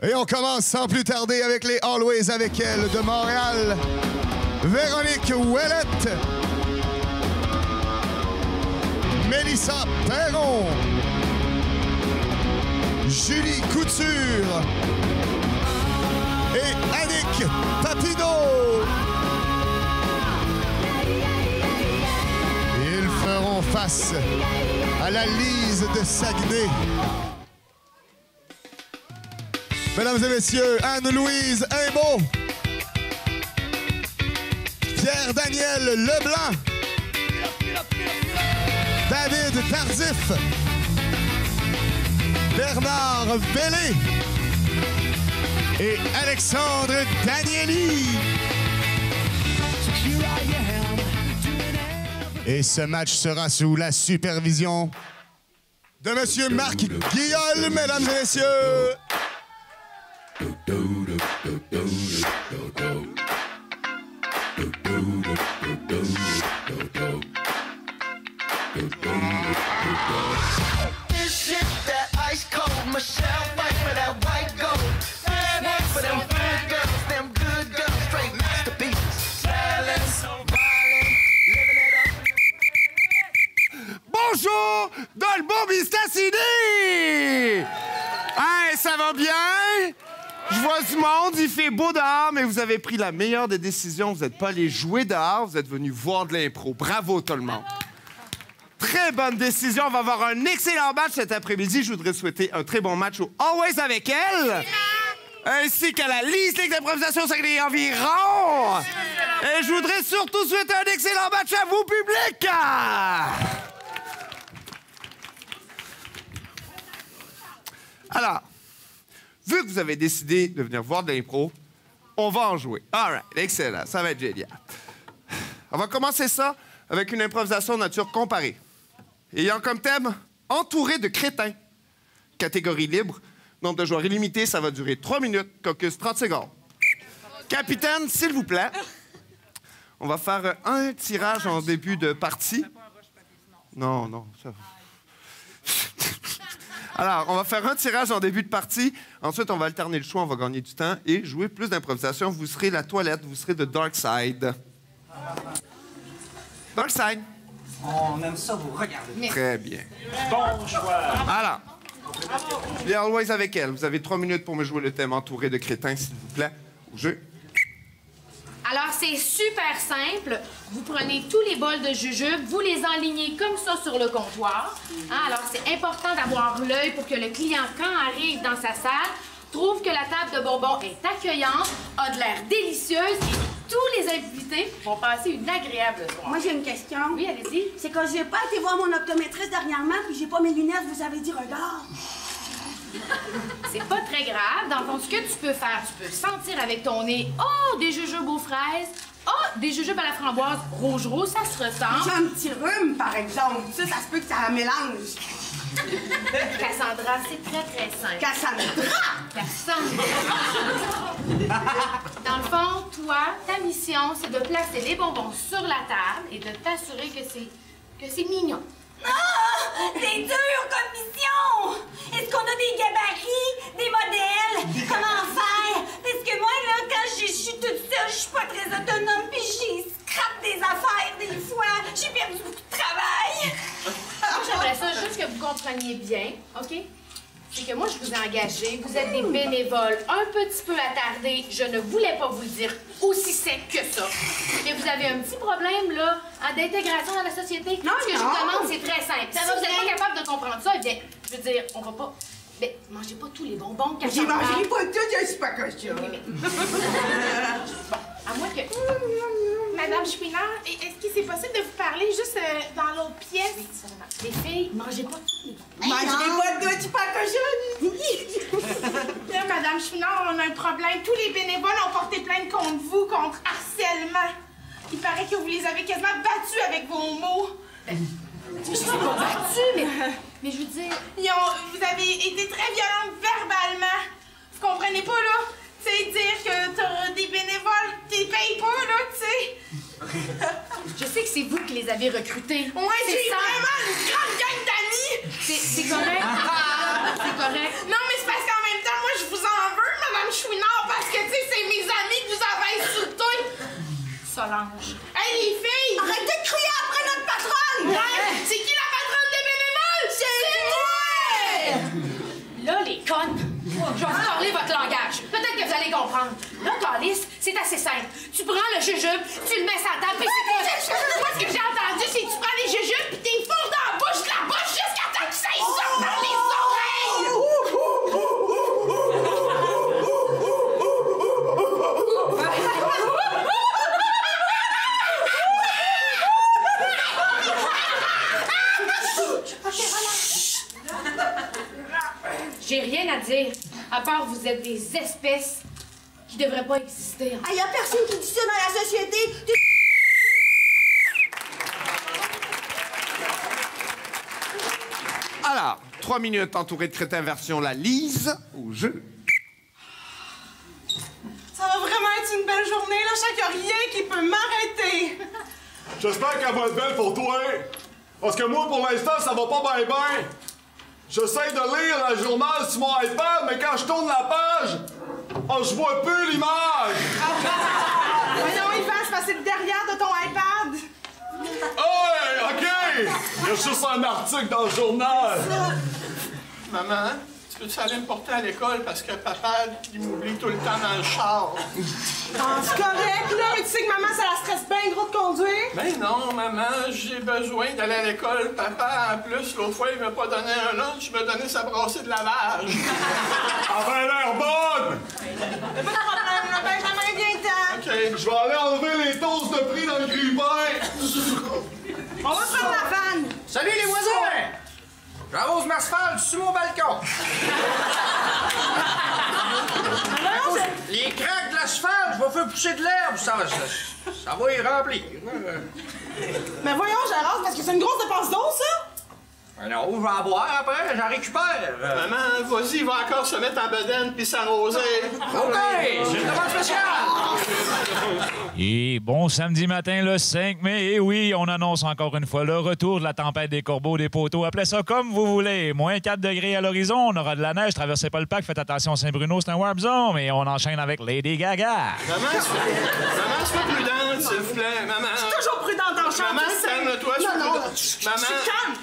Et on commence sans plus tarder avec les Always avec elle de Montréal. Véronique Ouellette. Mélissa Perron. Julie Couture. Et Annick Papineau. Ils feront face à la Lise de Saguenay. Mesdames et messieurs, Anne-Louise Imbeau, Pierre-Daniel Leblanc, David Tardif, Bernard Bellé et Alexandre Danieli. Et ce match sera sous la supervision de Monsieur Marc Guillaume, mesdames et messieurs. Bonjour, dans le bon Mistassini! Hey, ça va bien? Je vois du monde, il fait beau dehors, mais vous avez pris la meilleure des décisions. Vous n'êtes pas allés jouer dehors, vous êtes venus voir de l'impro. Bravo, tout le monde. Très bonne décision. On va avoir un excellent match cet après-midi. Je voudrais souhaiter un très bon match au Always avec elle, ainsi qu'à la Lise Ligue d'improvisation Saguenay environ. Et je voudrais surtout souhaiter un excellent match à vous, public! Alors, vu que vous avez décidé de venir voir de l'impro, on va en jouer. All right, excellent, ça va être génial. On va commencer ça avec une improvisation nature comparée. Ayant comme thème « Entouré de crétins ». Catégorie libre, nombre de joueurs illimité, ça va durer 3 minutes, caucus 30 secondes. Capitaine, s'il vous plaît, on va faire un tirage en début de partie. Non, ça va. Alors, on va faire un tirage en début de partie. Ensuite, on va alterner le choix, on va gagner du temps et jouer plus d'improvisation. Vous serez la toilette, vous serez de Dark Side. Dark Side. On aime ça, vous regardez. Très bien. Bon choix. Alors, les Always avec elle. Vous avez 3 minutes pour me jouer le thème entouré de crétins, s'il vous plaît. Au jeu. Alors, c'est super simple. Vous prenez tous les bols de jujubes, vous les enlignez comme ça sur le comptoir. Hein? Alors, c'est important d'avoir l'œil pour que le client, quand arrive dans sa salle, trouve que la table de bonbons est accueillante, a de l'air délicieuse et tous les invités vont passer une agréable soirée. Moi, j'ai une question. Oui, allez-y. C'est que j'ai pas été voir mon optométriste dernièrement, puis j'ai pas mes lunettes, vous avez dit regarde. C'est pas très grave. Dans le fond, ce que tu peux faire, tu peux sentir avec ton nez, oh, des jujubes aux fraises, oh, des jujubes à la framboise rouge-rose, ça se ressemble. J'ai un petit rhume, par exemple. Ça se peut que ça mélange. Cassandra, c'est très, très simple. Cassandra! Dans le fond, toi, ta mission, c'est de placer les bonbons sur la table et de t'assurer que c'est mignon. Ah! C'est dur comme mission! Est-ce qu'on a des gabarits, des modèles? Comment faire? Parce que moi, là, quand je suis toute seule, je suis pas très autonome, puis j'ai scrap des affaires des fois. J'ai perdu beaucoup de travail. Moi, j'aimerais ça juste que vous compreniez bien, OK? C'est que moi, je vous ai engagé, vous êtes des bénévoles un petit peu attardés. Je ne voulais pas vous le dire aussi sec que ça. Mais vous avez un petit problème, là, d'intégration dans la société. Non, Ce que je vous demande, c'est très simple. Si vous n'êtes pas capable de comprendre ça, eh bien, je veux dire, on va pas... Mais mangez pas tous les bonbons, J'ai mangé pas tout, je suis pas cochon. Oui, mais... Bon, à moins que... Madame Chouinard, est-ce que c'est possible de vous parler juste dans l'autre pièce? Oui, ça va. Les filles, mangez pas tous les bonbons. Mangerez pas tout, je suis pas cochonne. Là, Madame Chouinard, on a un problème. Tous les bénévoles ont porté plainte contre vous, contre harcèlement. Il paraît que vous les avez quasiment battus avec vos mots. Je sais pas battu, mais je veux dire... Vous avez été très violente verbalement. Vous comprenez pas, là? Tu sais, dire que t'auras des bénévoles, t'es payes pas, là, tu sais. Je sais que c'est vous qui les avez recrutés. Ouais, j'ai vraiment une grande gang d'amis. C'est correct. C'est correct. Non, mais c'est parce qu'en même temps, moi, je vous en veux, parce que, tu sais, c'est mes amis qui vous avez insulté. Solange. Hey, les filles! Arrêtez de crier après notre patronne! Ouais. C'est qui la patronne des bénévoles? C'est Là, les connes, je vais vous parler votre langage. Peut-être que vous allez comprendre. Là, Calice, c'est assez simple. Tu prends le jujube, tu le mets sur la table, puis c'est quoi? Moi, ce que j'ai entendu, c'est que tu prends les jujubes, puis t'es fourres dans la bouche jusqu'à temps que ça y sorte par les oreilles! J'ai rien à dire, à part vous êtes des espèces qui devraient pas exister. Ah, y a personne qui dit ça dans la société. Alors, 3 minutes entourées de crétins version la Lise au jeu. Ça va vraiment être une belle journée, là. Je sens qu'il n'y a rien qui peut m'arrêter. J'espère qu'elle va être belle pour toi. Parce que moi, pour l'instant, ça va pas bien bien. J'essaie de lire le journal sur mon iPad, mais quand je tourne la page, je vois plus l'image. Voyons, Yvan, c'est parce que c'est le derrière de ton iPad. Oh, OK! Il y a juste un article dans le journal. Maman, tu peux-tu aller me porter à l'école parce que papa, il m'oublie tout le temps dans le char? Ah, c'est correct, là. Mais tu sais que maman, ça la stresse bien gros de conduire. Mais non, maman, j'ai besoin d'aller à l'école. Papa, en plus, l'autre fois, il m'a pas donné un lunch, il m'a donné sa brassée de lavage. Elle avait l'air bonne! Pas de problème, là. Benjamin, viens-t'en. OK. Je vais aller enlever les toasts de prix dans le grille-pain. On va prendre la vanne. Salut les voisins! J'arrose ma asphalte sur mon balcon. Les craques de l'asphalte, je vais faire pousser de l'herbe, ça va y remplir. Mais voyons, Gérard, parce que c'est une grosse dépense d'eau, ça. Non, je vais en boire après, j'en récupère. Maman, vas-y, il va encore se mettre en bedaine puis s'arroser. OK, c'est une demande spéciale. Et bon samedi matin, le 5 mai, et oui, on annonce encore une fois le retour de la tempête des corbeaux, des poteaux. Appelez ça comme vous voulez. Moins 4 degrés à l'horizon, on aura de la neige, traversez pas le parc, faites attention, Saint-Bruno, c'est un warp zone. Et on enchaîne avec Lady Gaga. Maman, sois prudente, s'il vous plaît. Maman. Je suis toujours prudente en chant. Maman, calme-toi, sois prudente. Je suis Maman, calme.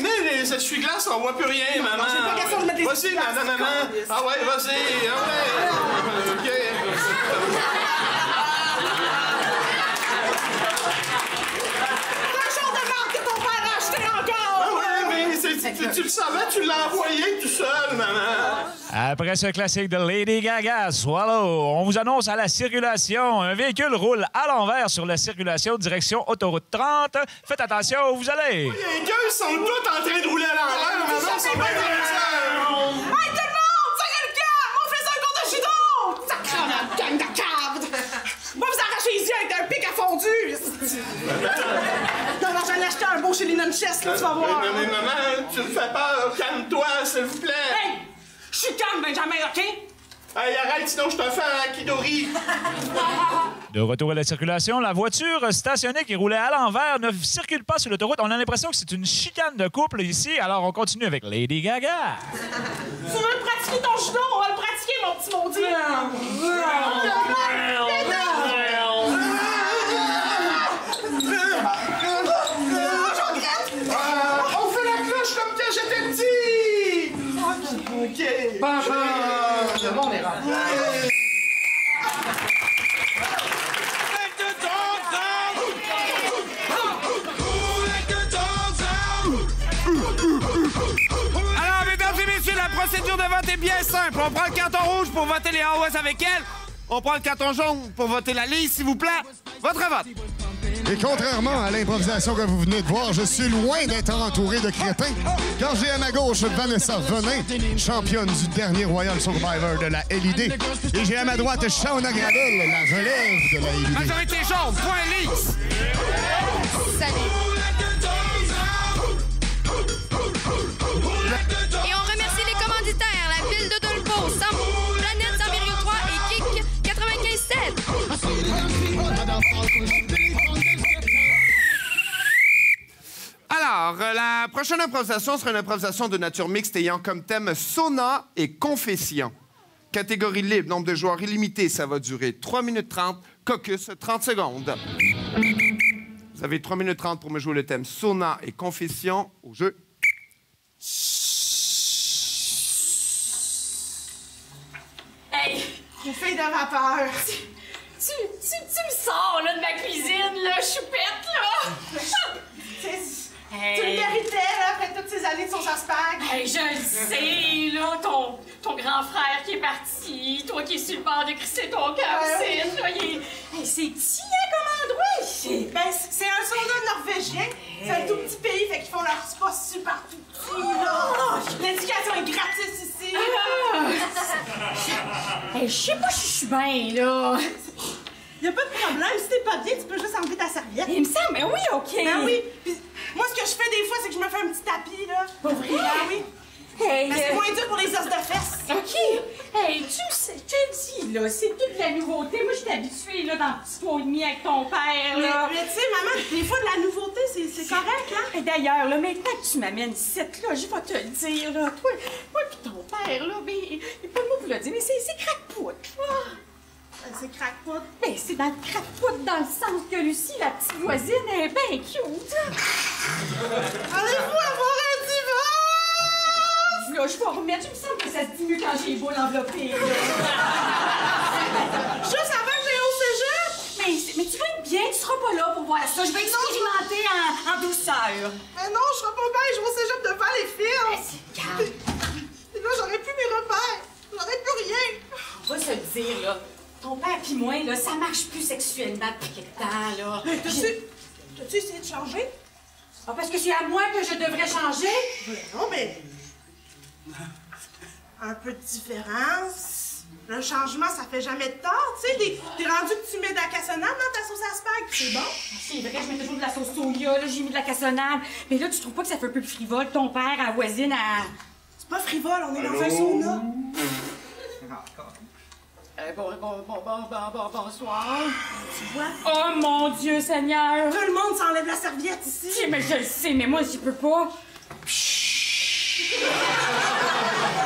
mets les essuie-glaces, on voit plus rien, maman. c'est pas question de mettre des Vas-y, essuie-glaces, maman. Ah ouais, vas-y. Ah ouais. OK. Tu le savais, tu l'as envoyé tout seul, maman. Après ce classique de Lady Gaga, Swallow, on vous annonce à la circulation. Un véhicule roule à l'envers sur la circulation direction autoroute 30. Faites attention où vous allez. Les gars, ils sont tous en train de rouler à l'envers, maman. Ils sont bien dans le Hey, tout le monde! Sacrez le camp! On fait ça un cours de judo! Sacré la gang de cave! Moi, vous arrachez les yeux avec un pic à fondu! Non, j'en ai acheté un beau chez les Nunchess, là, tu vas voir. Mais maman, tu me fais peur. Calme-toi, s'il vous plaît. Hey! Je suis calme, Benjamin, OK? Hey, arrête, sinon je te fais un Kidori. De retour à la circulation, la voiture stationnée qui roulait à l'envers ne circule pas sur l'autoroute. On a l'impression que c'est une chicane de couple ici. Alors, on continue avec Lady Gaga. Tu veux pratiquer ton judo? On va le pratiquer, mon petit maudit! On fait la cloche comme quand j'étais petit. OK. Le monde est rendu. Alors, mesdames et messieurs, la procédure de vote est bien simple. On prend le carton rouge pour voter les Hauts avec elle. On prend le carton jaune pour voter la Lise, s'il vous plaît. Votre vote. Et contrairement à l'improvisation que vous venez de voir, je suis loin d'être entouré de crétins, car j'ai à ma gauche Vanessa Venin, championne du dernier Royal Survivor de la LID. Et j'ai à ma droite Shauna Gravel, la relève de la LID. Majorité jaune, point Lise. Salut. Et on remercie les commanditaires, la ville de Dolpo, Planète 100,3 et Kick 95.7. Alors, la prochaine improvisation sera une improvisation de nature mixte ayant comme thème sauna et confession. Catégorie libre, nombre de joueurs illimité, ça va durer 3 minutes 30. Caucus, 30 secondes. Vous avez 3 minutes 30 pour me jouer le thème sauna et confession au jeu. Hey! Une fille de vapeur. Tu me sors, là, de ma cuisine, là, choupette, là! Tu le méritais, là, après toutes ces années de sauce à spag. Hey, je le sais, là, ton grand frère qui est parti, toi qui es sur le bord de crisser ton cœur, là, hey, c'est petit, hein, comme endroit? Ben, c'est un sauna norvégien. C'est un tout petit pays, fait qu'ils font leur spa super tout petit, là. L'éducation est gratis ici. Hey, je sais pas si je suis bien, là. Y'a pas de problème, si t'es pas bien, tu peux juste enlever ta serviette. Il me semble, mais oui, OK. Ben oui. Puis, moi, ce que je fais des fois, c'est que je me fais un petit tapis, là. Pas vrai? Ben oui. Hey, c'est moins dur pour les os de fesses. OK. Hey, tu sais, je te dis, là, c'est toute la nouveauté. Moi, je suis habituée, là, dans le petit pot et demi avec ton père, là. Mais tu sais, maman, des fois, de la nouveauté, c'est correct, hein? Et d'ailleurs, là, maintenant que tu m'amènes ici, là, je vais te le dire, là. Toi pis ton père, là, mais pas le mot pour le dire, mais c'est crackpout, là. C'est crackpout. Ben, c'est dans le crackpout dans le sens que Lucie, la petite voisine, est bien cute. Allez-vous avoir un divorce? Là, je vais remettre. Il me semble que ça se dit mieux quand j'ai les boules enveloppées. Juste avant que j'aille au cégep? Mais tu vas être bien, tu seras pas là pour voir ça. Je vais expérimenter en douceur. Mais non, je serai pas bien, je vais au cégep devant les filles. C'est calme. Et là, j'aurais plus mes repères. J'aurais plus rien. On va se le dire, là. Ton père pis moi, là, ça marche plus sexuellement depuis quelque temps, là. T'as-tu essayé de changer? Ah, parce que c'est à moi que je devrais changer? Non, mais... Un peu de différence. Le changement, ça fait jamais de tort, tu sais. T'es rendu que tu mets de la cassonade dans ta sauce à spag, c'est bon? C'est vrai, je mets toujours de la sauce soya, là, j'ai mis de la cassonade. Mais là, tu trouves pas que ça fait un peu plus frivole? Ton père, à voisine, à... C'est pas frivole, on est dans un sauna. Bonsoir. Tu vois? Oh mon Dieu Seigneur! Tout le monde s'enlève la serviette ici. Mais je le sais, mais moi, j'y peux pas.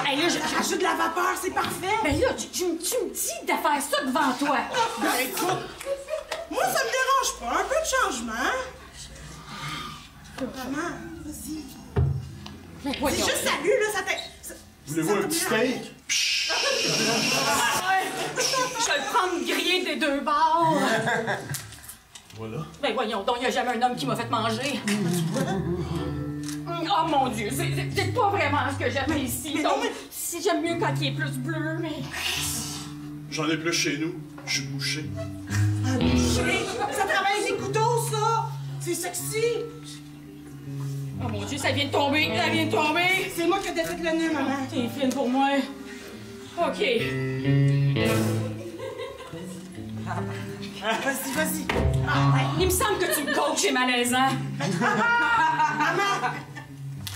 Hey, là, je rajoute de la vapeur, c'est parfait. Ben là, tu me dis de faire ça devant toi. Ben écoute, moi, ça me dérange pas. Un peu de changement. Maman, vas-y. C'est juste salut, là, ça fait... Voulez-vous un petit steak? Je vais le prendre grillé des deux bords. Voilà. Ben voyons donc, il n'y a jamais un homme qui m'a fait manger. Oh mon Dieu, c'est pas vraiment ce que j'aime ici. Mais donc, non, mais... si j'aime mieux quand il est plus bleu, mais... J'en ai plus chez nous. Je suis bouché. Un boucher? Ça travaille avec des couteaux, ça! C'est sexy! Oh mon Dieu, ça vient de tomber, ça vient de tomber! C'est moi qui ai défait le nez, maman. T'es fine pour moi. OK. Vas-y. Il me semble que tu me coaches chez malaisant. Maman,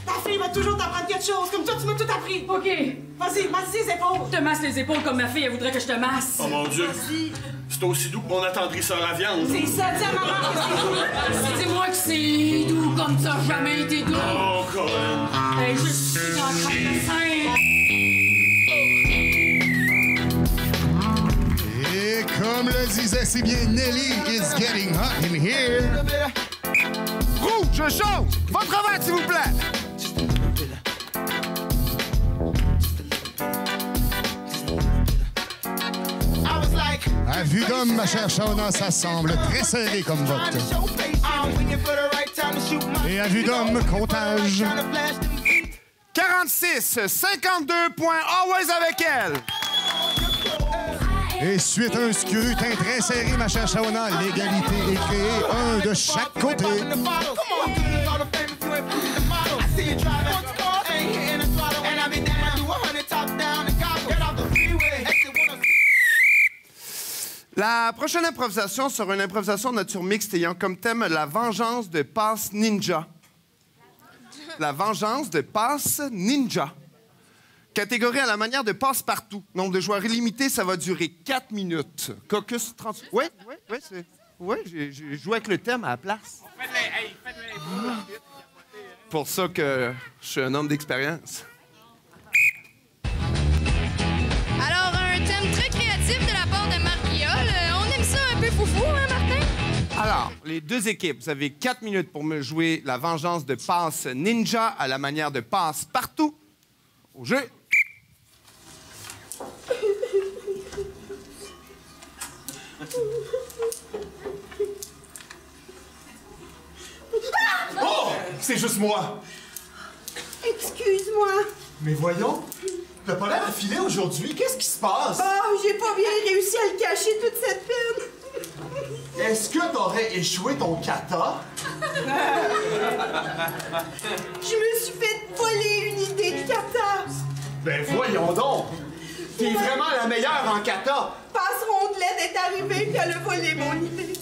ta fille va toujours t'apprendre quelque chose. Comme toi, tu m'as tout appris. OK. Vas-y, masse les épaules. Je te masse les épaules comme ma fille, elle voudrait que je te masse. Oh mon Dieu. Vas-y. C'est aussi doux que mon attendrisseur à viande. C'est ça, dis à maman que c'est doux. Dis-moi que c'est doux comme ça, jamais été doux. Oh, Colin. Hey, je suis en train de sein. Et comme le disait si bien Nelly, it's getting hot in here. Rouge, jaune, votre verre, s'il vous plaît. À vue d'homme, ma chère Shauna, ça semble très serré comme vote. Et à vue d'homme, comptage. 46, 52 points, always avec elle. Et suite à un scrutin très serré, ma chère Shauna, l'égalité est créée, un de chaque côté. La prochaine improvisation sera une improvisation de nature mixte ayant comme thème la vengeance de Passe Ninja. La vengeance de Passe Ninja. Catégorie à la manière de Passe-Partout. Nombre de joueurs illimité, ça va durer 4 minutes. Caucus 30... Oui, c'est... Oui, j'ai joué avec le thème à la place. Pour ça que je suis un homme d'expérience. Alors, un Alors, les deux équipes, vous avez 4 minutes pour me jouer la vengeance de passe ninja à la manière de passe partout. Au jeu. Oh! C'est juste moi. Excuse-moi. Mais voyons, t'as pas l'air affilé aujourd'hui. Qu'est-ce qui se passe? Oh, j'ai pas bien réussi à le cacher toute cette peine. Est-ce que t'aurais échoué ton kata? Je me suis fait voler une idée de kata. Ben voyons donc. T'es vraiment la meilleure en kata. Passe Rondelette est arrivée puis elle a volé mon idée.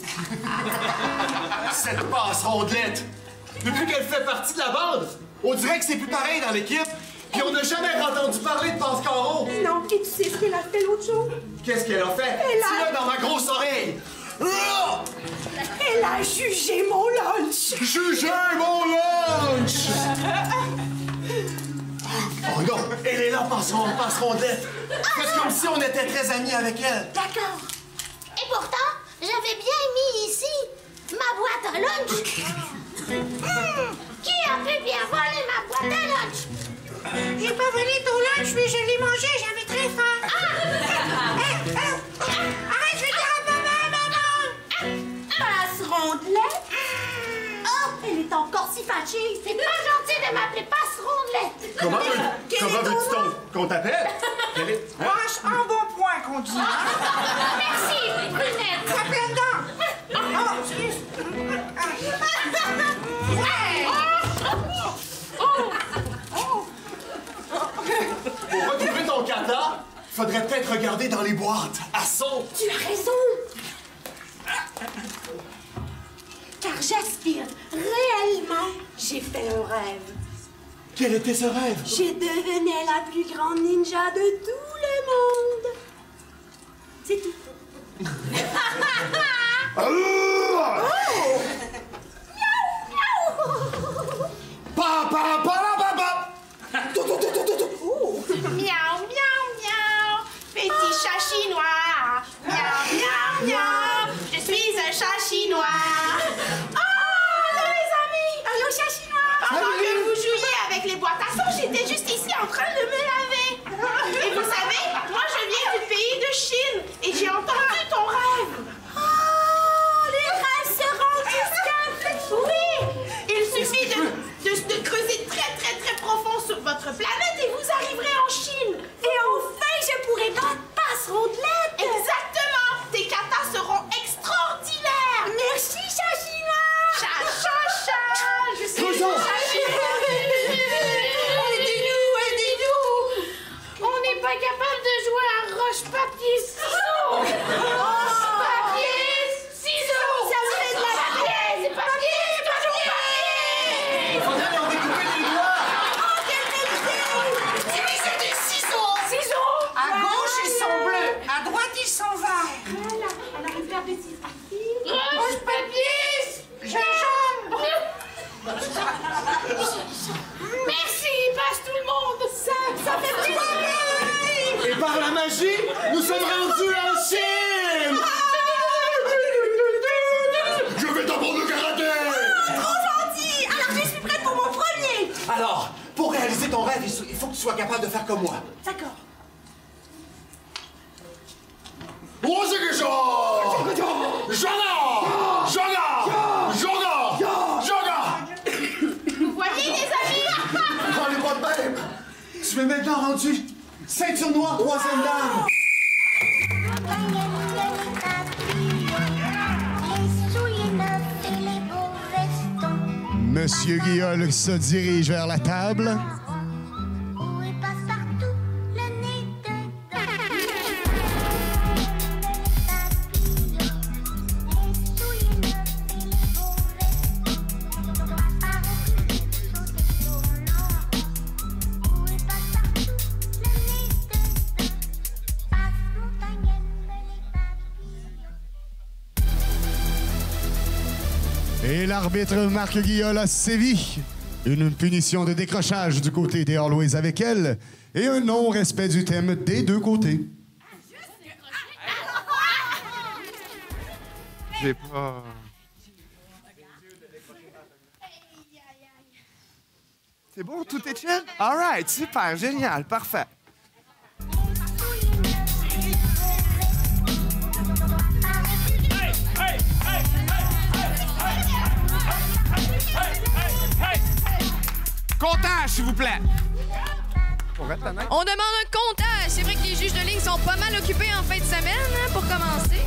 Cette passe rondelette. Depuis qu'elle fait partie de la bande, on dirait que c'est plus pareil dans l'équipe. Puis on n'a jamais entendu parler de passe carreau. Non, et tu sais ce qu'elle a fait l'autre jour? Qu'est-ce qu'elle a fait? C'est là dans ma grosse oreille. Elle a jugé mon lunch. Jugé mon lunch! Oh non, elle est là, passe rondelette. Faites comme si on était très amis avec elle. D'accord. Et pourtant, j'avais bien mis ici ma boîte à lunch. Qui a pu bien voler ma boîte à lunch? J'ai pas volé ton lunch, mais je l'ai mangé, j'avais très faim. Arrête, je vais dire à maman! Passe Rondelette? Oh, elle est encore si fâchée. C'est pas gentil de m'appeler Passe Rondelette. Comment veux-tu qu'on t'appelle? Mange en bon point qu'on dit. Merci, Brunette. Ça plein dedans. Oh, excuse. Pour retrouver ton kata, faudrait peut-être regarder dans les boîtes à son. Tu as raison. Car j'aspire réellement, j'ai fait un rêve. Quel était ce rêve? Je devenais la plus grande ninja de tout le monde. C'est tout. Miaou, miaou, miaou. Petit chat chinois. Miaou, miaou, miaou. Je suis un chat chinois. Oh, allô les amis. Allô chat chinois. Pendant que vous jouiez avec les boîtes à sauce, j'étais juste ici en train de me laver. Et vous savez, moi je viens du pays de Chine et j'ai entendu ton rêve. Oh, les rêves se rendent jusqu'à... Oui, il suffit de creuser très très très profond sur votre planète et vous arriverez en Chine. Et enfin, je pourrai battre Passe Rondelette. Exactement. Tes katas seront extraordinaires. Merci, chat chinois. Chat, chat, chat. Je suis Toujours. chat chinois. Aidez-nous, aidez-nous. On n'est pas capable de jouer à roche-papier-ciseaux! Roche-papier-ciseaux! Ça me fait de la papier! C'est papier! Toujours papier! Faudrait leur découper les doigts. Utilisez des ciseaux. Ciseaux! À gauche, ils sont bleus. À droite, ils sont verts. Voilà, on arrive vers des ciseaux. Roche-papier! Gingembre. Merci! Passe tout le monde! Ça fait plaisir. Et par la magie, nous sommes rendus en Chine! Je vais t'apprendre le karaté! Trop gentil. Alors, je suis prête pour mon premier. Alors, pour réaliser ton rêve, il faut que tu sois capable de faire comme moi. D'accord. Vous voyez, les amis? Prends les pas de même! Tu m'es maintenant rendu ceinture noire, troisième dame! Monsieur Guillaume se dirige vers la table. Et l'arbitre Marc Guillol a sévi. Une punition de décrochage du côté des Always avec elle et un non-respect du thème des deux côtés. J'ai pas... C'est bon, tout est chill? All right, super, génial, parfait. Comptage, s'il vous plaît. On demande un comptage. C'est vrai que les juges de ligne sont pas mal occupés en fin de semaine, hein, pour commencer.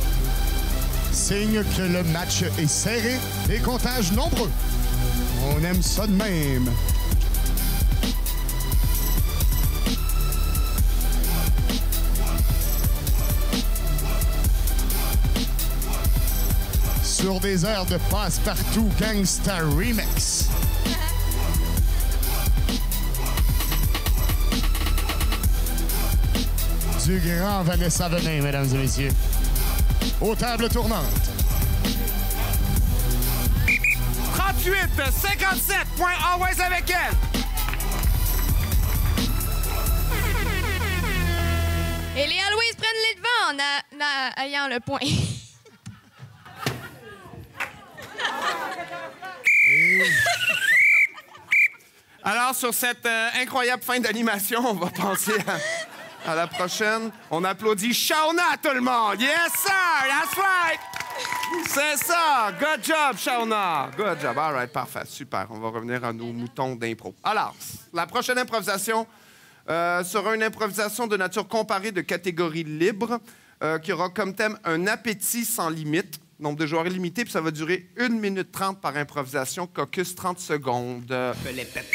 Signe que le match est serré et comptages nombreux. On aime ça de même. Sur des airs de passe-partout Gangsta Remix. Du grand Vanessa Venin, mesdames et messieurs. Aux tables tournantes. 38, 57 points always avec elle. Et les Always prennent les devants en ayant le point. Alors, sur cette incroyable fin d'animation, on va passer à la prochaine. On applaudit Shauna, tout le monde! Yes, sir! That's right! C'est ça! Good job, Shauna! Good job. All right, parfait. Super. On va revenir à nos moutons d'impro. Alors, la prochaine improvisation sera une improvisation de nature comparée de catégorie libre qui aura comme thème un appétit sans limite. Nombre de joueurs illimité, puis ça va durer 1 minute 30 par improvisation, caucus 30 secondes.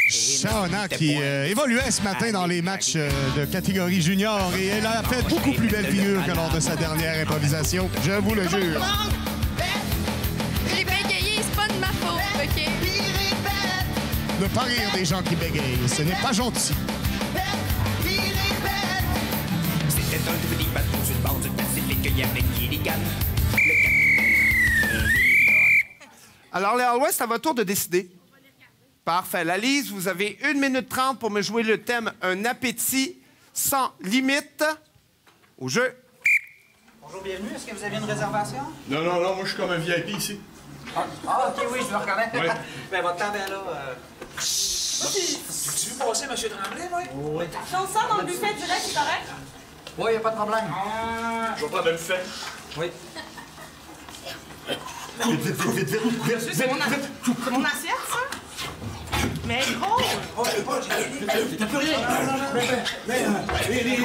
Shauna qui évoluait ce matin dans les matchs de catégorie junior et elle a fait beaucoup plus belle figure que lors de sa dernière improvisation, je vous le jure. J'ai bégayé, c'est pas de ma faute, OK? Ne pas rire des gens qui bégayent, ce n'est pas gentil. C'était un tout petit bateau sur le bord du Pacifique, il y avait Gilligan. Alors, les All-West, à votre tour de décider. Parfait. La Lise, vous avez 1 minute 30 pour me jouer le thème Un appétit sans limite. Au jeu. Bonjour, bienvenue. Est-ce que vous avez une réservation? Non, moi, je suis comme un VIP ici. Ah, OK, oui, je le reconnais. Oui. Ben, votre table est là. Tu veux passer, M. Tremblay, moi? Oui. Si on sort dans le buffet direct, c'est correct? Oui, il n'y a pas de problème. Je vais prendre le buffet. Oui. C'est mon assiette, ça? Mais gros! Oh, je sais pas, t'as plus rien. Les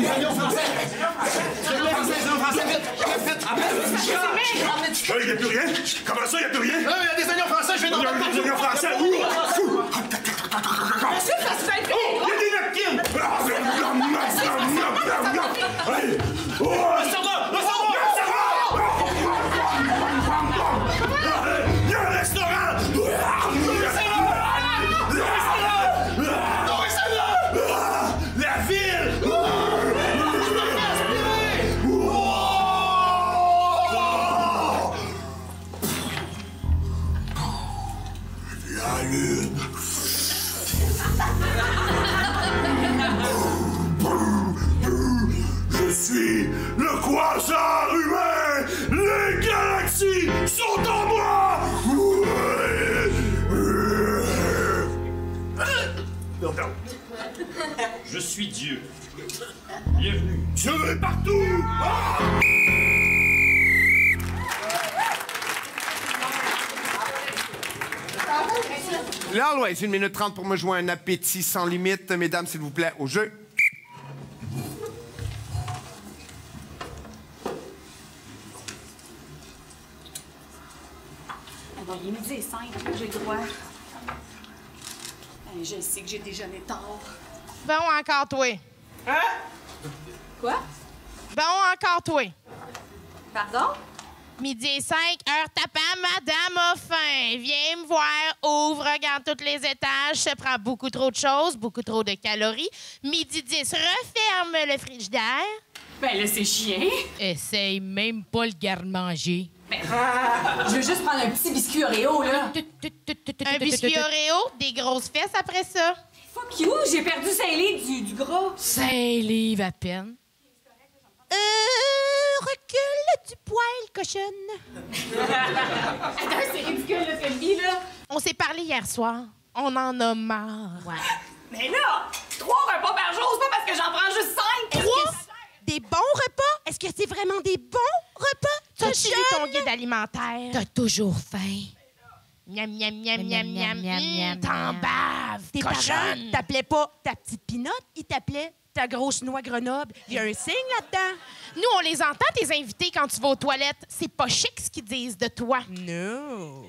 oignons français. Les oignons français, vite. Il n'y a plus rien? Comment ça, il n'y a plus rien? Il y a des oignons français, je vais dans le des oignons français, où? Monsieur, ça se fait Oh, il y a des napkins! Le serveur! Le serveur! Il y a un restaurant! La ville! La lune! Je suis le croissant humain! Les galaxies sont en moi! Non. Je suis Dieu. Bienvenue. Dieu est partout! Ah! Là, All-West, 1 minute 30 pour me jouer un appétit sans limite. Mesdames, s'il vous plaît, au jeu. Bon, il est midi et 5, j'ai le droit. Je sais que j'ai déjeuné tard. Bon, encore toi. Hein? Quoi? Bon, encore toi. Pardon? Midi et 5, heure tapant, madame a faim. Viens me voir, ouvre, regarde tous les étages. Ça prend beaucoup trop de choses, beaucoup trop de calories. Midi 10, referme le frigidaire. Ben là, c'est chien. Essaye même pas le garde-manger. Ben, je veux juste prendre un petit biscuit Oreo, là. Un biscuit Oreo, des grosses fesses après ça. Fuck you, j'ai perdu 5 livres du gras. 5 livres à peine. Recule du poil, cochonne. Attends, c'est ridicule, là, cette vie, là. On s'est parlé hier soir. On en a marre. Ouais. Mais là, 3 repas par jour, c'est pas parce que j'en prends juste 5. 3? Des bons repas? Est-ce que c'est vraiment des bons repas? T'as suivi ton guide alimentaire. T'as toujours faim. Miam, miam, miam, miam, miam, miam. T'en baves, Tes parents cochonne. t'appelaient pas ta petite pinotte, ils t'appelaient ta grosse noix Grenoble. Il y a un signe là-dedans. Nous, on les entend, tes invités, quand tu vas aux toilettes. C'est pas chic ce qu'ils disent de toi. Non.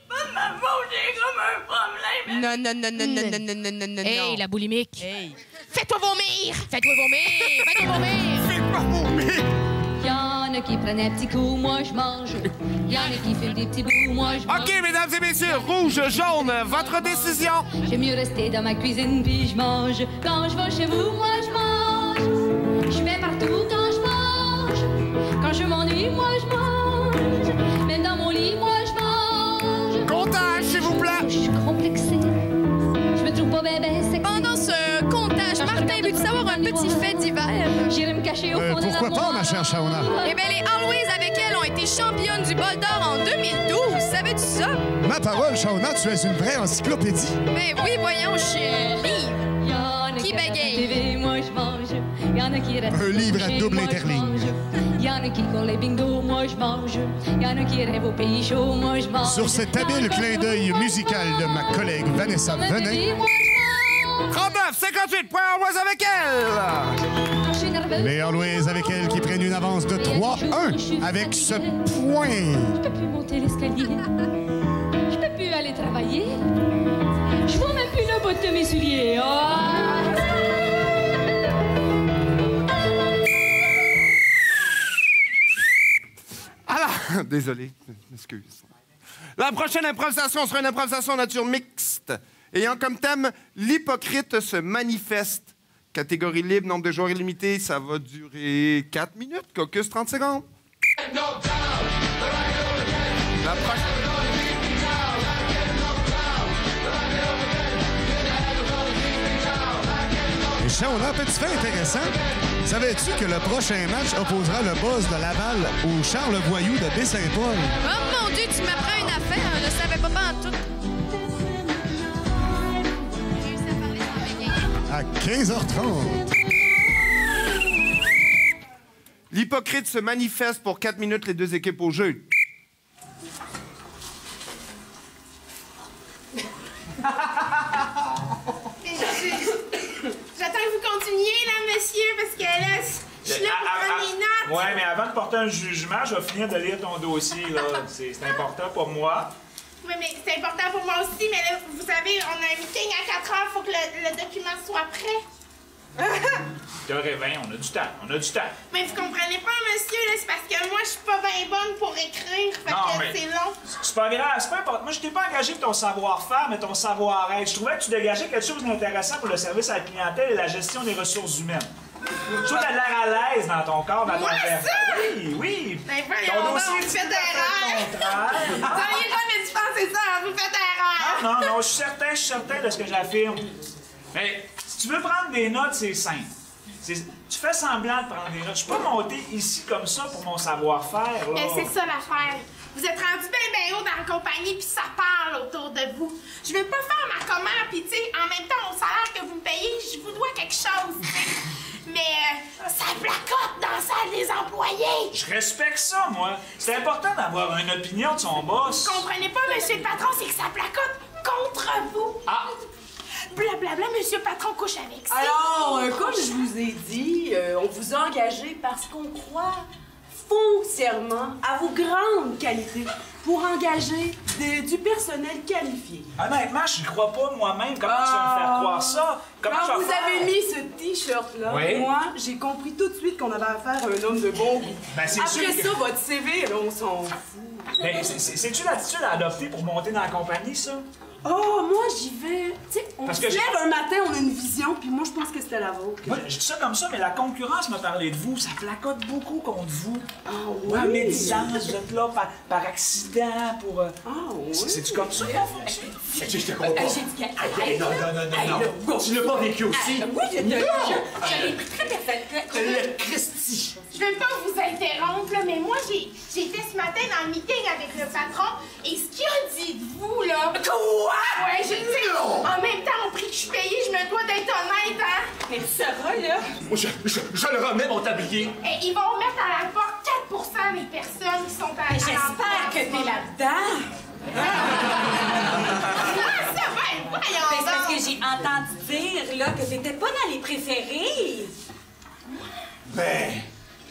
Pas de ma faute, j'ai comme un problème. Non, non, non, non, non, non, non, non, non, non. Hey, la boulimique. Hey. Fais-toi vomir! Fais-toi vomir! Fais-toi vomir! Fais-moi vomir! Y'en a qui prennent un petit coup, moi je mange. Y'en a qui font des petits bouts, moi je mange. OK, mesdames et messieurs, rouge, jaune, votre décision. J'aime mieux rester dans ma cuisine puis je mange. Quand je vais chez vous, moi je mange. Je vais partout quand je mange. Quand je m'ennuie, moi je mange. Même dans mon lit, moi je mange. Comptage, s'il vous plaît. Je suis complexée. Je me trouve pas bébé sexy. Pendant ce comptage, Martin, veux-tu savoir un petit fait divers? J'irai me cacher au fond de la Pourquoi pas, ma chère Shauna? Eh bien, les Always avec elle ont été championnes du bol d'or en 2012. Savais-tu ça? Ma parole, Shauna, tu es une vraie encyclopédie. Ben oui, voyons, je suis un livre. Qui bagaye? Moi je mange. Y'en a qui restent Un livre à couchés, double moi, je interligne. mange. Y'en a qui courent les bingos, moi je mange. Y'en a qui rêvent au pays chaud, moi je mange. Sur cet habile clin d'œil musical de ma collègue Vanessa Venin, 39, 58 points Always avec elle. les Always avec elle qui prennent une avance de 3-1 avec ce point. Je peux plus monter l'escalier. Je peux plus aller travailler. Je vois même plus le bout de mes souliers. Alors, désolé, excuse. La prochaine improvisation sera une improvisation nature mixte, ayant comme thème « L'hypocrite se manifeste ». Catégorie libre, nombre de joueurs illimité, ça va durer 4 minutes, caucus 30 secondes. La prochaine... Et Shauna, petit fait intéressant, savais-tu que le prochain match opposera le boss de Laval au Charles Voyou de Baie-Saint-Paul? Oh mon Dieu, tu m'apprends une affaire, je savais pas en tout. À 15h30. L'hypocrite se manifeste pour 4 minutes, les deux équipes au jeu. J'attends que vous continuiez, là, monsieur, parce que là, je suis là pour prendre mes notes. Ouais, mais avant de porter un jugement, je vais finir de lire ton dossier, là. C'est important pour moi. Oui, mais c'est important pour moi aussi, mais là, vous savez, on a un meeting à 4 heures, il faut que le document soit prêt. T'as rêvé, on a du temps, on a du temps. Mais vous comprenez pas, monsieur, là, c'est parce que moi, je suis pas bien bonne pour écrire, fait Non, que mais c'est long. c'est pas grave, c'est pas important. Moi, je t'ai pas engagé pour ton savoir-faire, mais ton savoir-être. Je trouvais que tu dégageais quelque chose d'intéressant pour le service à la clientèle et la gestion des ressources humaines. Je trouve que t'as l'air à l'aise dans ton corps, dans ton Moi, verbe. ça? Oui, oui. Ben, voyons donc, vous faites erreur. Vous n'auriez jamais dû penser ça, vous faites erreur. Non, non, je suis certain de ce que j'affirme. Mais si tu veux prendre des notes, c'est simple. Tu fais semblant de prendre des notes. Je suis pas monté ici comme ça pour mon savoir-faire. Mais c'est ça l'affaire. Vous êtes rendu bien haut dans la compagnie, puis ça parle autour de vous. Je veux pas faire ma commande, puis tu sais, en même temps, au salaire que vous me payez, je vous dois quelque chose, tu sais. Mais ça placote dans la salle des employés. Je respecte ça, moi. C'est important d'avoir une opinion de son boss. Vous comprenez pas, monsieur le patron, c'est que ça placote contre vous. Ah! Blablabla, monsieur le patron couche avec ça. Alors, comme je vous ai dit, on vous a engagé parce qu'on croit foncièrement à vos grandes qualités pour engager du personnel qualifié. Honnêtement, je ne crois pas moi-même. Comment tu vas me faire croire ça? Comment Quand tu vas vous faire? avez mis ce T-shirt-là, Oui. moi, j'ai compris tout de suite qu'on avait affaire à un homme de bon goût. Ben, c'est Après sûr que- ça, votre CV, là, on s'en fout. Mais c'est-tu l'attitude à adopter pour monter dans la compagnie, ça? Oh, moi, j'y vais. Tu sais, on Parce se que lève un matin, on a une vision, puis moi, je pense que c'était la vôtre. Moi, je dis ça comme ça, mais la concurrence m'a parlé de vous. Ça placote beaucoup contre vous. Ah oui? En médisance, vous êtes là par accident pour... Ah oui? C'est-tu comme ça qu'on fonctionne? Je te comprends pas. Non. Tu l'as pas vécu aussi? Oui, je l'ai pris très personnellement. Le Christy. Je veux pas vous interrompre, là, mais moi, j'étais ce matin dans le meeting avec le patron, et ce qu'il a dit de vous, là... Quoi? Ouais, je le sais. En même temps, au prix que je suis payée, je me dois d'être moi, là. Moi, je le remets, mon tablier. Et ils vont mettre à la porte 4% des personnes qui sont à J'espère que t'es là-dedans. Ça va, voyons C'est parce donc. que j'ai entendu dire, là, que t'étais pas dans les préférés. Ben...